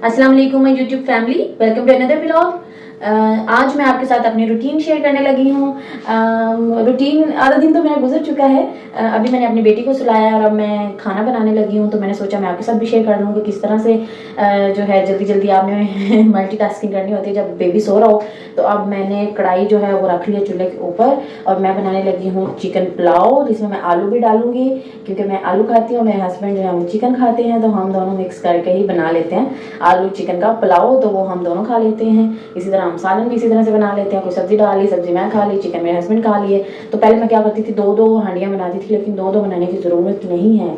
अस्सलाम वालेकुम my YouTube family, welcome to another vlog. आज मैं आपके साथ अपनी रूटीन शेयर करने लगी हूँ। रूटीन आधा दिन तो मेरा गुजर चुका है। अभी मैंने अपनी बेटी को सुलाया और अब मैं खाना बनाने लगी हूँ, तो मैंने सोचा मैं आपके साथ भी शेयर कर लूँ कि किस तरह से जो है जल्दी जल्दी आपने मल्टीटास्किंग करनी होती है जब बेबी सो रहा हो। तो अब मैंने कढ़ाई जो है वो रख लिया चूल्हे के ऊपर और मैं बनाने लगी हूँ चिकन पुलाव, जिसमें मैं आलू भी डालूंगी क्योंकि मैं आलू खाती हूँ, मेरे हस्बैंड जो है वो चिकन खाते हैं, तो हम दोनों मिक्स करके ही बना लेते हैं आलू चिकन का पुलाव। तो वो हम दोनों खा लेते हैं। इसी तरह हम सालन भी इसी तरह से बना लेते हैं, कोई सब्जी डाली, सब्जी मैं खा ली, चिकन मेरे हस्बैंड खा लिए। तो पहले मैं क्या करती थी, दो दो हांडियाँ बनाती थी, लेकिन दो दो बनाने की ज़रूरत नहीं है,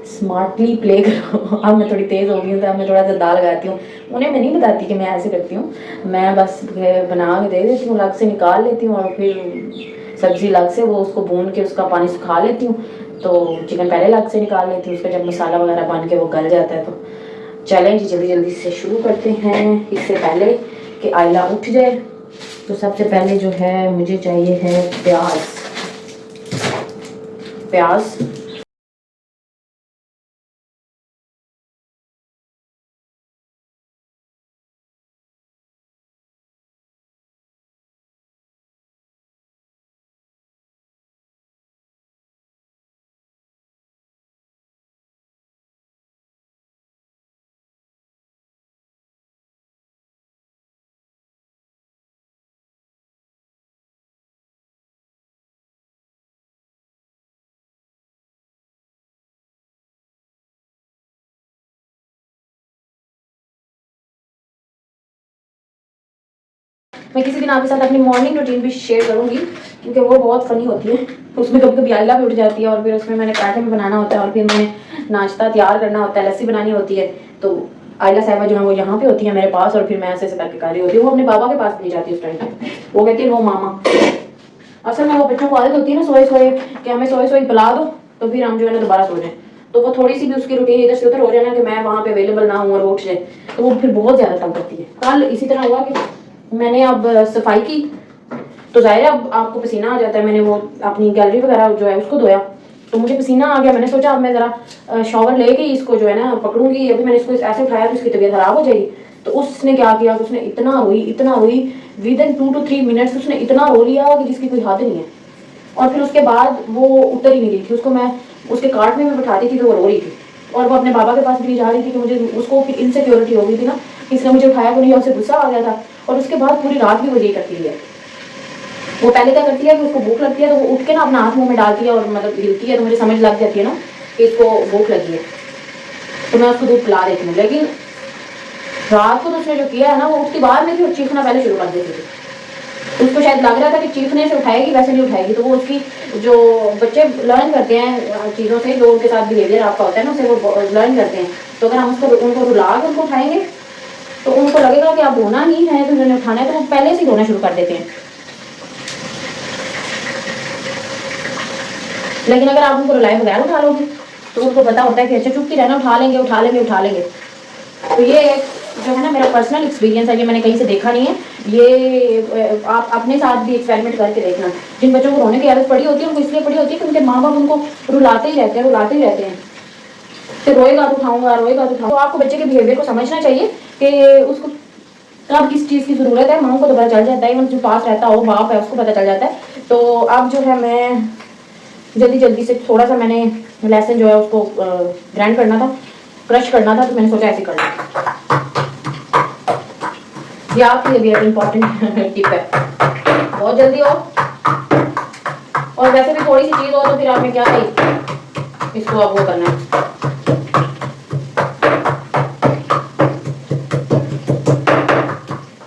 स्मार्टली प्ले करो। अब मैं थोड़ी तेज़ हो गई हूँ तो अब मैं थोड़ा सा दाल लगाती हूँ। उन्हें मैं नहीं बताती कि मैं ऐसे करती हूँ, मैं बस बना के दे देती हूँ, अलग से निकाल लेती हूँ और फिर सब्ज़ी अलग से वो उसको भून के उसका पानी सुखा लेती हूँ। तो चिकन पहले अलग से निकाल लेती हूँ, उसका जब मसाला वगैरह बन के वो गल जाता है। तो चलें जी जल्दी जल्दी से शुरू करते हैं, इससे पहले कि आयला उठ जाए। तो सबसे पहले जो है मुझे चाहिए है प्याज। प्याज मैं किसी दिन आपके साथ अपनी मॉर्निंग रूटीन भी शेयर करूंगी क्योंकि वो बहुत फनी होती है। उसमें कभी कभी आयला भी उठ जाती है और फिर उसमें मैंने पराठे भी बनाना होता है और फिर मैंने नाश्ता तैयार करना होता है, लस्सी बनानी होती है। तो आयला साहिबा जो है वो यहाँ पे होती है मेरे पास और फिर मैं ऐसे करके कर रही होती हूँ। वो अपने बाबा के पास नहीं जाती उस टाइम पे, वो कहती है वो मामा। असल में वो बच्चों को आदत होती है ना सोए सोए कि हमें सोए सोए पिला दो तो फिर हम जो है ना दोबारा सो जाए। तो वो थोड़ी सी भी उसकी रूटीन इधर से उधर हो जाए ना कि मैं वहाँ पे अवेलेबल ना हूँ और वो उठ जाए, तो वो फिर बहुत ज़्यादा तंग करती है। कल इसी तरह हुआ कि मैंने अब सफाई की, तो जाहिर है अब आपको पसीना आ जाता है। मैंने वो अपनी गैलरी वगैरह जो है उसको धोया, तो मुझे पसीना आ गया। मैंने सोचा अब मैं ज़रा शॉवर लेके इसको जो है ना पकड़ूंगी, अभी मैंने इसको ऐसे उठाया तो इसकी तबीयत खराब हो जाएगी। तो उसने क्या किया, उसने इतना रोई विद इन 2 to 3 मिनट्स उसने इतना रो लिया कि जिसकी कोई हद नहीं है। और फिर उसके बाद वो उतर ही नहीं रही थी, उसको मैं उसके कार्ट में भी बैठाती थी तो वो रो रही थी और वो अपने बाबा के पास भी जा रही थी कि मुझे उसको फिर इनसिक्योरिटी हो गई थी ना, इसने मुझे उठाया तो नहीं, उसे गुस्सा आ गया था। और उसके बाद पूरी रात भी वो यही करती है। वो पहले क्या करती है कि उसको भूख लगती है तो वो उठ के ना अपना हाथ मुंह में डालती है और मतलब हिलती है, तो मुझे समझ लग जाती है ना कि इसको भूख लगी है, तो मैं उसको दूध पिला देती हूँ। लेकिन रात को तो उसने जो किया है ना, वो उठती बाहर में थी और चीखना पहले शुरू कर देती थी। उसको शायद लग रहा था कि चीखने से उठाएगी, वैसे नहीं उठाएगी। तो वो उसकी जो बच्चे लर्न करते हैं चीज़ों से, जो उनके साथ बिहेवियर आपका होता है ना, उसे वो लर्न करते हैं। तो अगर हम उसको उनको रुला के उनको उठाएंगे तो उनको लगेगा कि आप रोना ही है तो उन्होंने उठाना है, तो वो पहले से रोना शुरू कर देते हैं। लेकिन अगर आप उनको रुलाए बगैर उठा लोगे तो उनको पता होता है कि अच्छा चुप ही रहना, उठा लेंगे उठा लेंगे उठा लेंगे। तो ये जो है ना मेरा पर्सनल एक्सपीरियंस है, ये मैंने कहीं से देखा नहीं है। ये आप अपने साथ भी एक्सपेरिमेंट करके देखना। जिन बच्चों को रोने की आदत पड़ी होती है उनको इसलिए पड़ी होती है कि उनके माँ बाप उनको रुलाते ही रहते हैं रुलाते ही रहते हैं, तो रोएगा तो उठाऊंगा रोएगा तो उठाऊंगा। तो आपको बच्चे के बिहेवियर को समझना चाहिए कि उसको कब किस चीज़ की ज़रूरत है। माँ को तो पता चल जाता है, जो पास रहता हो बाप है उसको पता चल जाता है। तो अब जो है मैं जल्दी जल्दी से थोड़ा सा मैंने लहसुन जो है उसको ग्राइंड करना था, क्रश करना था, तो मैंने सोचा ऐसे कर लिया। ये आपके लिए भी एक इम्पॉर्टेंट टिप है, बहुत जल्दी हो और वैसे भी थोड़ी सी चीज़ हो तो फिर आपने क्या कही इसको अब वो करना है।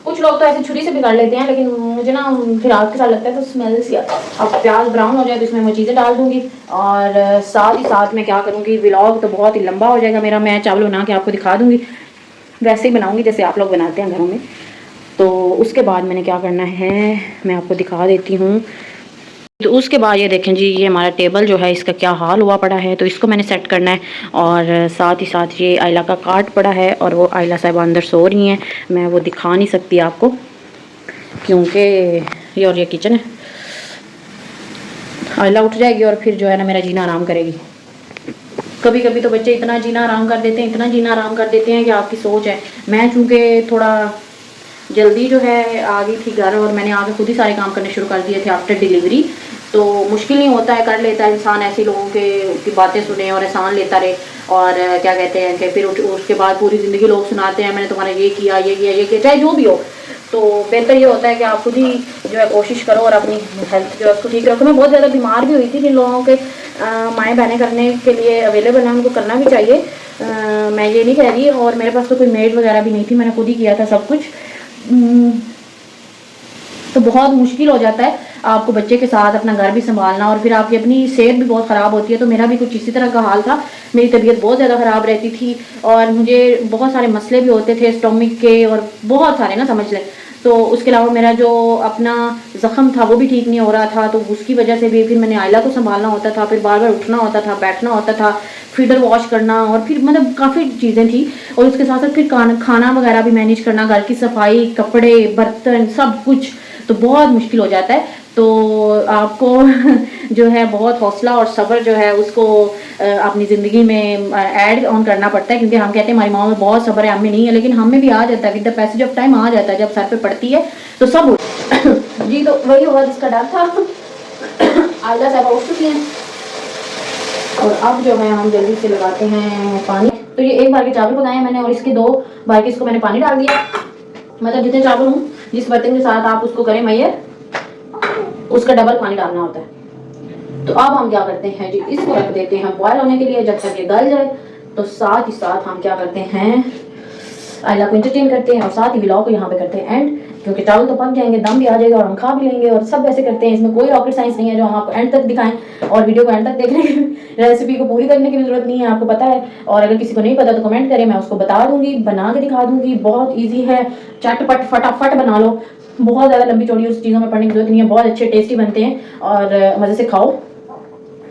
कुछ लोग तो ऐसे छुरी से भी कर लेते हैं, लेकिन मुझे ना फिर आपके साथ लगता है तो स्मेल सी आता है। अब प्याज ब्राउन हो जाए तो इसमें मैं चीज़ें डाल दूंगी और साथ ही साथ मैं क्या करूँगी, व्लॉग तो बहुत ही लंबा हो जाएगा मेरा, मैं चावल बना के आपको दिखा दूँगी, वैसे ही बनाऊँगी जैसे आप लोग बनाते हैं घरों में। तो उसके बाद मैंने क्या करना है मैं आपको दिखा देती हूँ। तो उसके बाद ये देखें जी, ये हमारा टेबल जो है इसका क्या हाल हुआ पड़ा है, तो इसको मैंने सेट करना है। और साथ ही साथ ये आयला का कार्ट पड़ा है और वो आयला साहिबा अंदर सो रही हैं, मैं वो दिखा नहीं सकती आपको क्योंकि ये और ये किचन है। आयला उठ जाएगी और फिर जो है ना मेरा जीना आराम करेगी। कभी कभी तो बच्चे इतना जीना आराम कर देते हैं, इतना जीना आराम कर देते हैं कि आपकी सोच है। मैं चूँकि थोड़ा जल्दी जो है आ गई थी घर और मैंने आके खुद ही सारे काम करने शुरू कर दिए थे आफ्टर डिलीवरी, तो मुश्किल नहीं होता है, कर लेता है इंसान ऐसे लोगों की बातें सुने और एहसान लेता रहे। और क्या कहते हैं कि फिर उसके बाद पूरी ज़िंदगी लोग सुनाते हैं मैंने तुम्हारा ये किया ये किया ये किया, चाहे जो भी हो। तो बेहतर ये होता है कि आप खुद ही जो है कोशिश करो और अपनी हेल्थ जो है उसको ठीक रखो। मैं बहुत ज़्यादा बीमार भी हुई थी, जिन लोगों के माएँ बहनें करने के लिए अवेलेबल हैं उनको करना भी चाहिए, मैं ये नहीं कह रही। और मेरे पास तो कोई मेड वगैरह भी नहीं थी, मैंने खुद ही किया था सब कुछ। तो बहुत मुश्किल हो जाता है आपको बच्चे के साथ अपना घर भी संभालना और फिर आपकी अपनी सेहत भी बहुत ख़राब होती है। तो मेरा भी कुछ इसी तरह का हाल था, मेरी तबीयत बहुत ज़्यादा ख़राब रहती थी और मुझे बहुत सारे मसले भी होते थे स्टोमिक के और बहुत सारे ना समझ लें। तो उसके अलावा मेरा जो अपना ज़ख़म था वो भी ठीक नहीं हो रहा था, तो उसकी वजह से भी फिर मैंने आयला को संभालना होता था, फिर बार बार उठना होता था, बैठना होता था, फीडर वॉश करना और फिर मतलब काफ़ी चीज़ें थी। और उसके साथ साथ फिर खाना वगैरह भी मैनेज करना, घर की सफाई, कपड़े, बर्तन, सब कुछ, तो बहुत मुश्किल हो जाता है। तो आपको जो है बहुत हौसला और सब्र जो है उसको अपनी ज़िंदगी में ऐड ऑन करना पड़ता है, क्योंकि हम कहते हैं हमारी माँ में बहुत सब्र है, हमें नहीं है, लेकिन हमें भी आ जाता है, with the passage of time आ जाता है, जब सर पे पड़ती है तो सब हो जी। तो वही होगा जिसका डर था। आयला साहब उठ चुकी हैं और अब जो है हम जल्दी से लगाते हैं पानी। तो ये एक बार के चावल पकाए हैं मैंने और इसके 2 बार के इसको मैंने पानी डाल दिया, मतलब जितने चावल हों जिस बर्तन के साथ आप उसको करें मैयर उसका डबल पानी डालना होता है। तो अब हम क्या करते हैं जी, इसको रख देते हैं बॉयल होने के लिए जब तक ये गल जाए। तो साथ ही साथ हम क्या करते हैं, आयला को एंटरटेन करते हैं और साथ ही व्लॉग को यहाँ पे करते हैं एंड, क्योंकि चावल तो पक जाएंगे, दम भी आ जाएगा और हम खा भी लेंगे और सब ऐसे करते हैं। इसमें कोई रॉकेट साइंस नहीं है जो हम आपको एंड तक दिखाएं, और वीडियो को एंड तक देखने की रेसिपी को पूरी करने की भी जरूरत नहीं है, आपको पता है। और अगर किसी को नहीं पता तो कमेंट करें, मैं उसको बता दूंगी, बना के दिखा दूंगी। बहुत ईजी है, चटपट फटाफट बना लो, बहुत ज़्यादा लंबी चौड़ी उस चीज़ों में पढ़ने की जरूरत नहीं है, बहुत अच्छे टेस्टी बनते हैं और मज़े से खाओ,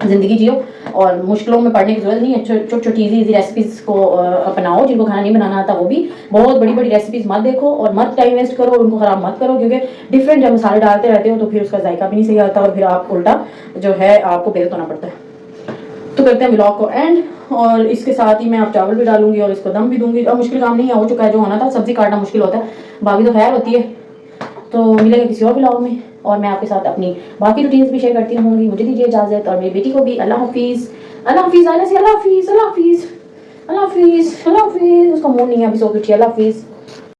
ज़िंदगी जियो और मुश्किलों में पढ़ने की जरूरत नहीं है। छोटी छोटी इजी रेसिपीज़ को अपनाओ, जिनको खाना नहीं बनाना आता वो भी। बहुत बड़ी बड़ी रेसिपीज़ मत देखो और मत टाइम वेस्ट करो और उनको ख़राब मत करो, क्योंकि डिफरेंट जब मसाले डालते रहते हो तो फिर उसका जायका भी नहीं सही आता और फिर आप उल्टा जो है आपको बेइज्जत होना पड़ता है। तो करते हैं व्लॉग को एंड, और इसके साथ ही मैं अब चावल भी डालूंगी और इसको दम भी दूंगी। अब मुश्किल काम नहीं है, हो चुका है जो होना था। सब्जी काटना मुश्किल होता है, बाकी तो खैर होती है। तो मिलेगा किसी और व्लॉग में और मैं आपके साथ अपनी बाकी रूटीन्स भी शेयर करती रहूँगी। मुझे दीजिए इजाज़त और मेरी बेटी को भी। अल्लाह हाफिज़, अल्लाह हाफिज़, अल्लाह हाफिज़, अल्लाह हाफिज़, अल्लाह हाफिज़, अल्लाह हाफिज़। उसका मूड नहीं है अभी, सो के उठी। अल्लाह हाफिज़।